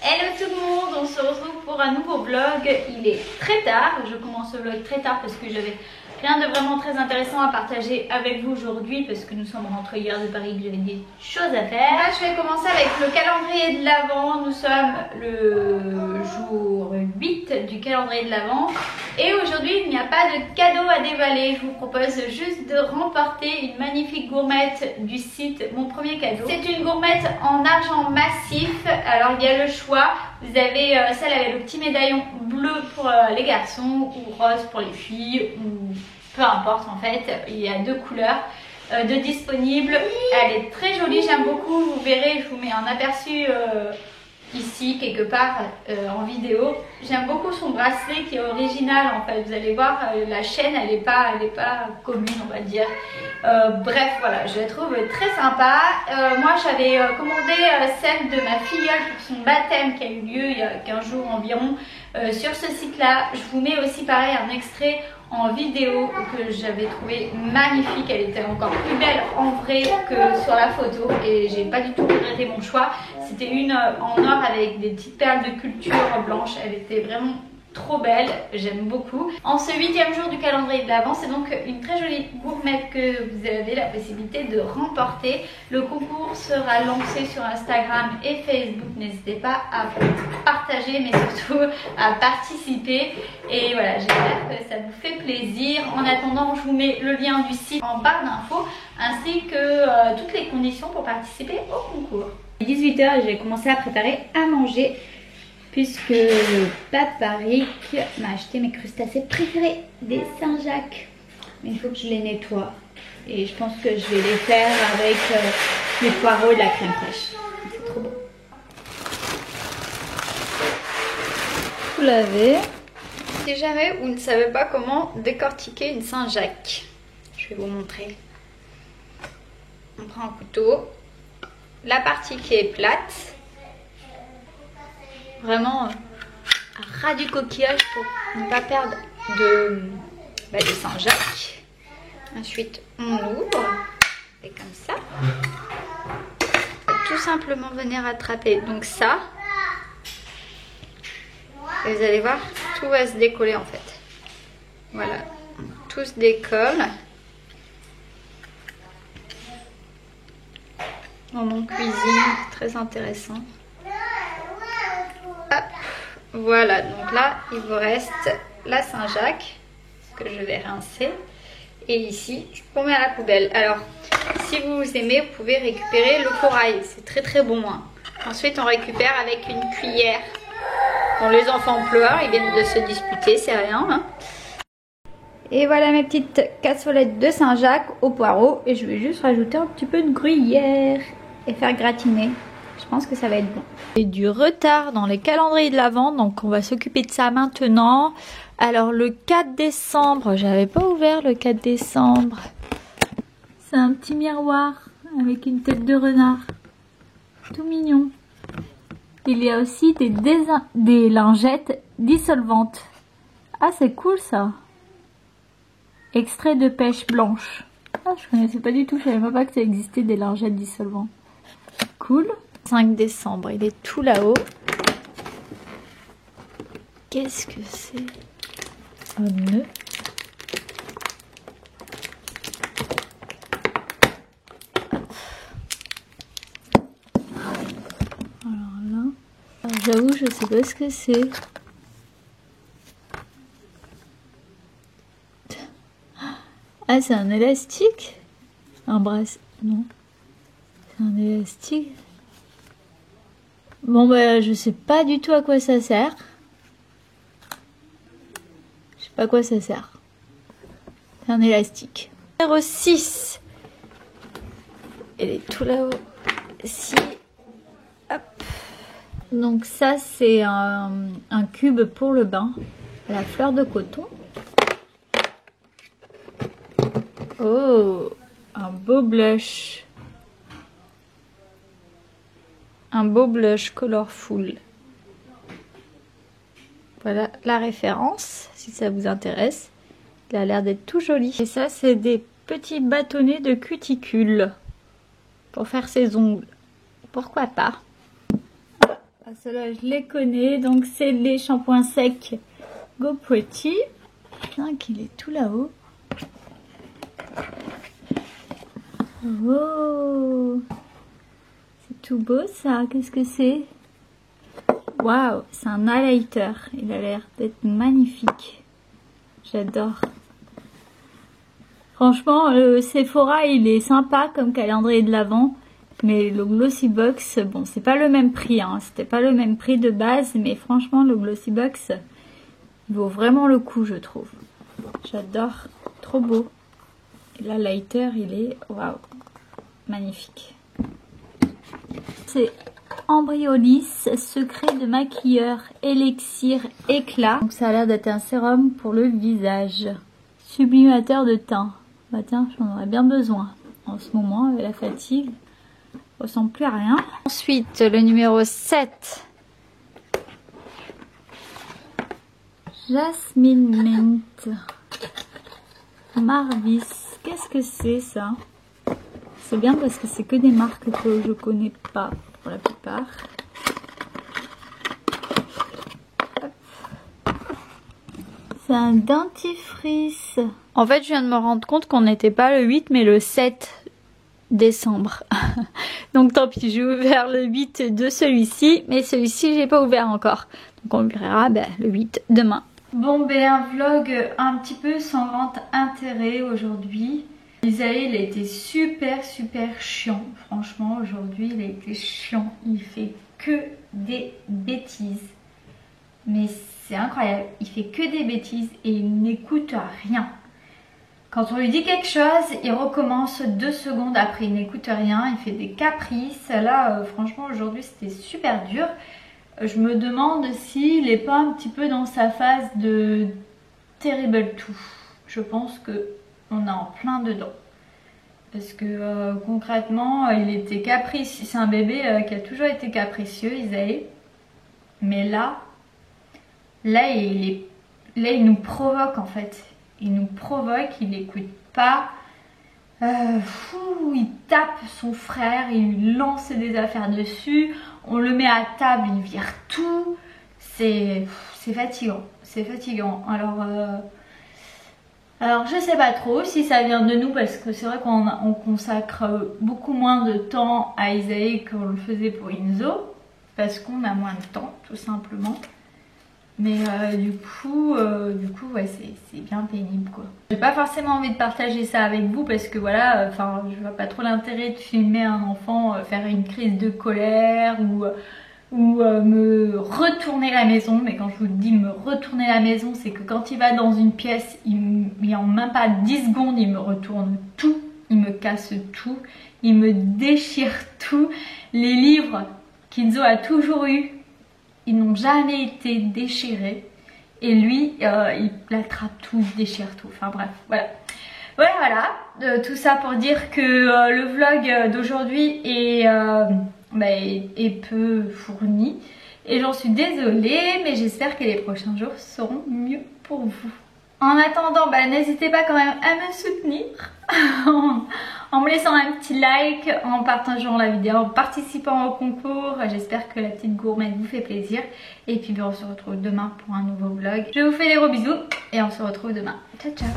Hello tout le monde, on se retrouve pour un nouveau vlog. Il est très tard, je commence le vlog très tard parce que j'avais rien de vraiment très intéressant à partager avec vous aujourd'hui parce que nous sommes rentrés hier de Paris, que j'avais des choses à faire. Là je vais commencer avec le calendrier de l'Avent. Nous sommes le jour 8 du calendrier de l'Avent et aujourd'hui il n'y a pas de cadeau à dévaler. Je vous propose juste de remporter une magnifique gourmette du site Mon Premier Cadeau. C'est une gourmette en argent massif. Alors il y a le choix, vous avez celle avec le petit médaillon bleu pour les garçons ou rose pour les filles ou peu importe en fait. Il y a deux couleurs de disponibles. Elle est très jolie, j'aime beaucoup. Vous verrez, je vous mets un aperçu ici quelque part en vidéo. J'aime beaucoup son bracelet qui est original en fait. Vous allez voir, la chaîne elle est pas commune on va dire. Bref voilà, je la trouve très sympa. Moi j'avais commandé celle de ma filleule pour son baptême qui a eu lieu il y a 15 jours environ sur ce site là. Je vous mets aussi pareil un extrait en vidéo que j'avais trouvé magnifique. Elle était encore plus belle en vrai que sur la photo et j'ai pas du tout regretté mon choix. C'était une en or avec des petites perles de culture blanches. Elle était vraiment trop belle, j'aime beaucoup. En ce 8e jour du calendrier de l'Avent, c'est donc une très jolie gourmette que vous avez la possibilité de remporter. Le concours sera lancé sur Instagram et Facebook. N'hésitez pas à partager mais surtout à participer. Et voilà, j'espère que ça vous fait plaisir. En attendant, je vous mets le lien du site en barre d'infos ainsi que toutes les conditions pour participer au concours. 18 h, j'ai commencé à préparer à manger puisque Papa Rick m'a acheté mes crustacés préférés, des Saint-Jacques. Mais il faut que je les nettoie et je pense que je vais les faire avec les poireaux et de la crème fraîche. C'est trop bon. Tout laver. Si jamais vous ne savez pas comment décortiquer une Saint-Jacques, je vais vous montrer. On prend un couteau, la partie qui est plate, vraiment à ras du coquillage pour ne pas perdre de Saint-Jacques. Ensuite on ouvre et comme ça. Tout simplement venir attraper donc ça. Et vous allez voir, tout va se décoller en fait. Voilà, tout se décolle. Moment cuisine, très intéressant. Hop, voilà, donc là il vous reste la Saint-Jacques que je vais rincer. Et ici, je mets à la poubelle. Alors, si vous aimez, vous pouvez récupérer le corail. C'est très très bon. Hein. Ensuite, on récupère avec une cuillère. Bon, les enfants pleurent, ils viennent de se disputer, c'est rien. Hein. Et voilà mes petites cassolettes de Saint-Jacques au poireau. Et je vais juste rajouter un petit peu de gruyère et faire gratiner. Je pense que ça va être bon. Et du retard dans les calendriers de l'Avent, donc on va s'occuper de ça maintenant. Alors le 4 décembre, j'avais pas ouvert le 4 décembre. C'est un petit miroir avec une tête de renard. Tout mignon. Il y a aussi des lingettes dissolvantes. Ah c'est cool ça. Extrait de pêche blanche. Ah je connaissais pas du tout, je savais même pas que ça existait des lingettes dissolvantes. Cool. 5 décembre, il est tout là-haut. Qu'est-ce que c'est? Un nœud. Alors là, j'avoue, je sais pas ce que c'est. Ah, c'est un élastique? Un bracelet? Non. C'est un élastique. Bon bah je sais pas du tout à quoi ça sert. Je sais pas à quoi ça sert. C'est un élastique. Numéro 6. Elle est tout là-haut. Si. Hop. Donc ça c'est un cube pour le bain. La fleur de coton. Oh, un beau blush. Un beau blush colorful. Voilà la référence, si ça vous intéresse. Il a l'air d'être tout joli. Et ça, c'est des petits bâtonnets de cuticule pour faire ses ongles. Pourquoi pas? Ah, ceux-là, je les connais. Donc, c'est les shampoings secs Go Pretty. Tiens, qu'il est tout là-haut. Oh, c'est tout beau ça. Qu'est-ce que c'est? Waouh, c'est un highlighter. Il a l'air d'être magnifique. J'adore. Franchement, le Sephora, il est sympa comme calendrier de l'Avent. Mais le Glossybox, bon, c'est pas le même prix, hein. C'était pas le même prix de base, mais franchement, le Glossybox, il vaut vraiment le coup, je trouve. J'adore, trop beau. Et là, lighter, il est, waouh, magnifique. C'est Embryolisse, secret de maquilleur, élixir, éclat. Donc ça a l'air d'être un sérum pour le visage. Sublimateur de teint. Bah tiens, j'en aurais bien besoin en ce moment avec la fatigue. Ressemble plus à rien. Ensuite, le numéro 7. Jasmine Mint. Marvis. Qu'est-ce que c'est ça? C'est bien parce que c'est que des marques que je connais pas pour la plupart. C'est un dentifrice. En fait, je viens de me rendre compte qu'on n'était pas le 8 mais le 7 décembre. Donc tant pis, j'ai ouvert le 8 de celui-ci, mais celui-ci j'ai pas ouvert encore. Donc on verra le 8 demain. Bon un vlog un petit peu sans grand intérêt aujourd'hui. Isaïe, il a été super chiant. Franchement, aujourd'hui, il a été chiant. Il fait que des bêtises. Mais c'est incroyable. Il fait que des bêtises et il n'écoute rien. Quand on lui dit quelque chose, il recommence 2 secondes après. Il n'écoute rien. Il fait des caprices. Là, franchement, aujourd'hui, c'était super dur. Je me demande s'il n'est pas un petit peu dans sa phase de Terrible 2. Je pense que on est en plein dedans. Parce que concrètement, il était capricieux. C'est un bébé qui a toujours été capricieux, Isaïe. Mais là, il nous provoque en fait. Il nous provoque, il n'écoute pas. Il tape son frère, il lui lance des affaires dessus. On le met à table, il vire tout. C'est fatigant. C'est fatigant. Alors je sais pas trop si ça vient de nous parce que c'est vrai qu'on consacre beaucoup moins de temps à Isaïe qu'on le faisait pour Inzo. Parce qu'on a moins de temps tout simplement. Mais du coup ouais, c'est bien pénible quoi. J'ai pas forcément envie de partager ça avec vous parce que voilà, je vois pas trop l'intérêt de filmer un enfant faire une crise de colère ou me retourner la maison. Mais quand je vous dis me retourner la maison, c'est que quand il va dans une pièce, en même pas 10 secondes, il me retourne tout, il me casse tout, il me déchire tout. Les livres qu'Inzo a toujours eu, ils n'ont jamais été déchirés. Et lui, il attrape tout, il déchire tout. Enfin bref, voilà. Voilà. Tout ça pour dire que le vlog d'aujourd'hui est peu fourni. Et j'en suis désolée, mais j'espère que les prochains jours seront mieux pour vous. En attendant, n'hésitez pas quand même à me soutenir en me laissant un petit like, en partageant la vidéo, en participant au concours. J'espère que la petite gourmette vous fait plaisir. Et puis on se retrouve demain pour un nouveau vlog. Je vous fais des gros bisous et on se retrouve demain. Ciao ciao.